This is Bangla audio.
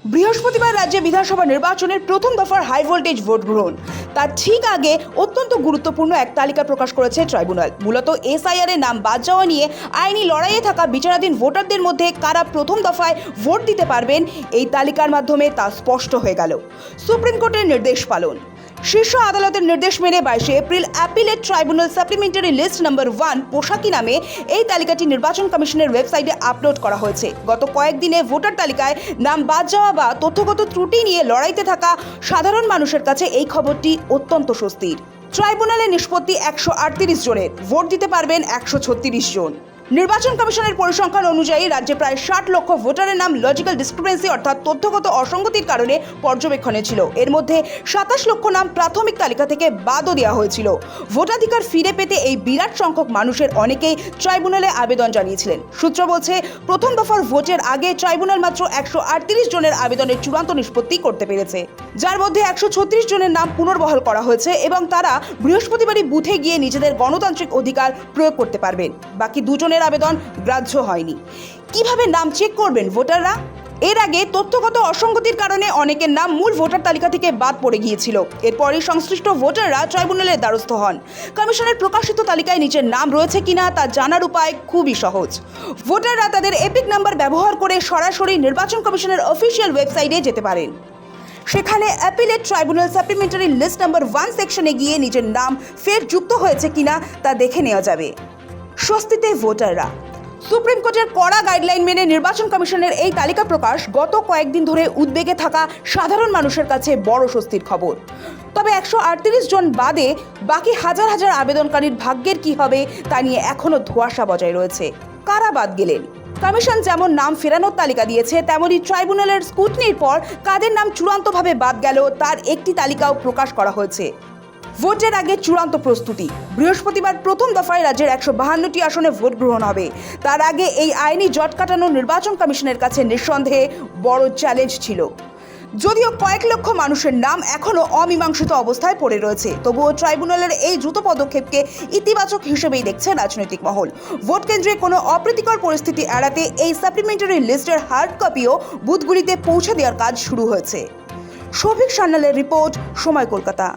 বৃহস্পতিবার রাজ্যে বিধানসভা নির্বাচনের প্রথম দফার হাই ভোল্টেজ ভোট গ্রহণ। তার ঠিক আগে অত্যন্ত গুরুত্বপূর্ণ এক তালিকা প্রকাশ করেছে ট্রাইব্যুনাল। মূলত এসআইআর এর নাম বাদ যাওয়া নিয়ে আইনি লড়াইয়ে থাকা বিচারাধীন ভোটারদের মধ্যে কারা প্রথম দফায় ভোট দিতে পারবেন, এই তালিকার মাধ্যমে তা স্পষ্ট হয়ে গেল। সুপ্রিম কোর্টের নির্দেশ পালন। শীর্ষ আদালতের নির্দেশ মেনে 22 April appellate tribunal supplementary list number 1 পোশাকি নামে এই তালিকাটি নির্বাচন কমিশনের ওয়েবসাইটে আপলোড করা হয়েছে। গত কয়েকদিনে ভোটার তালিকায় নাম বাদ যাওয়া বা তথ্যগত ত্রুটি নিয়ে লড়াইতে থাকা সাধারণ মানুষের কাছে এই খবরটি অত্যন্ত স্বস্তির। ট্রাইব্যুনালের নিষ্পত্তি 138 জনের, ভোট দিতে পারবেন 136 জন। নির্বাচন কমিশনের পরিসংখ্যান অনুযায়ী রাজ্যে প্রায় 60 লক্ষ ভোটারের নাম লজিক্যাল ডিসক্রিপেন্সি অর্থাৎ তথ্যগত অসঙ্গতির কারণে পর্যবেক্ষণে ছিল। এর মধ্যে 27 লক্ষ নাম প্রাথমিক তালিকা থেকে বাদও দেওয়া হয়েছিল। ভোটাধিকার ফিরে পেতে এই বিরাট সংখ্যক মানুষের অনেকেই ট্রাইব্যুনালে আবেদন জানিয়েছিলেন। সূত্র বলছে, প্রথম দফার ভোটের আগে ট্রাইব্যুনাল মাত্র 138 জনের আবেদনের চূড়ান্ত নিষ্পত্তি করতে পেরেছে, যার মধ্যে 136 জনের নাম পুনর্বহাল করা হয়েছে এবং তারা বৃহস্পতিবারই বুথে গিয়ে নিজেদের গণতান্ত্রিক অধিকার প্রয়োগ করতে পারবেন। বাকি দুজনের আবেদন গ্রাহ্য হয়নি। কিভাবে নাম চেক করবেন ভোটাররা? এর আগে তথ্যগত অসঙ্গতির কারণে অনেকের নাম মূল ভোটার তালিকা থেকে বাদ পড়ে গিয়েছিল। এরপরই সংশ্লিষ্ট ভোটাররা ট্রাইব্যুনালের দ্বারস্থ হন। কমিশনের প্রকাশিত তালিকায় নিজের নাম রয়েছে কিনা তা জানার উপায় খুবই সহজ। ভোটাররা তাদের এপিক নাম্বার ব্যবহার করে সরাসরি নির্বাচন কমিশনের অফিসিয়াল ওয়েবসাইটে যেতে পারেন। সেখানে appellate tribunal supplementary list number 1 সেকশনে গিয়ে নিজের নাম ফের যুক্ত হয়েছে কিনা তা দেখে নেওয়া যাবে। স্বস্তিতে ভোটাররা। সুপ্রিম কোর্টের কড়া গাইডলাইন মেনে নির্বাচন কমিশনের এই তালিকা প্রকাশ গত কয়েকদিন ধরে উদ্বেগে থাকা সাধারণ মানুষের কাছে বড় স্বস্তির খবর। তবে 138 জন বাদে বাকি হাজার হাজার আবেদনকারীর ভাগ্যের কি হবে তা নিয়ে এখনো ধোঁয়াশা বজায় রয়েছে। কারা বাদ গেলেন? কমিশন যেমন নাম ফেরানোর তালিকা দিয়েছে, তেমনি ট্রাইব্যুনালের স্ক্রুটিনির পর কাদের নাম চূড়ান্তভাবে বাদ গেল তার একটি তালিকাও প্রকাশ করা হয়েছে। ভোটের আগে চূড়ান্ত প্রস্তুতি। বৃহস্পতিবার প্রথম দফায় রাজ্যের 152টি আসনে ভোট গ্রহণ হবে। তার আগে এই আইনি জট কাটানো নির্বাচন কমিশনের কাছে নিঃসন্দেহে বড় চ্যালেঞ্জ ছিল। যদিও কয়েক লক্ষ মানুষের নাম এখনও অমীমাংসিত অবস্থায় পড়ে রয়েছে, তবুও ট্রাইব্যুনালের এই দ্রুত পদক্ষেপকে ইতিবাচক হিসেবেই দেখছে রাজনৈতিক মহল। ভোট কেন্দ্রে কোনো অপ্রীতিকর পরিস্থিতি এড়াতে এই সাপ্লিমেন্টারি লিস্টের হার্ড কপিও বুথগুলিতে পৌঁছে দেওয়ার কাজ শুরু হয়েছে। শফিক সান্যালের রিপোর্ট, সময়, কলকাতা।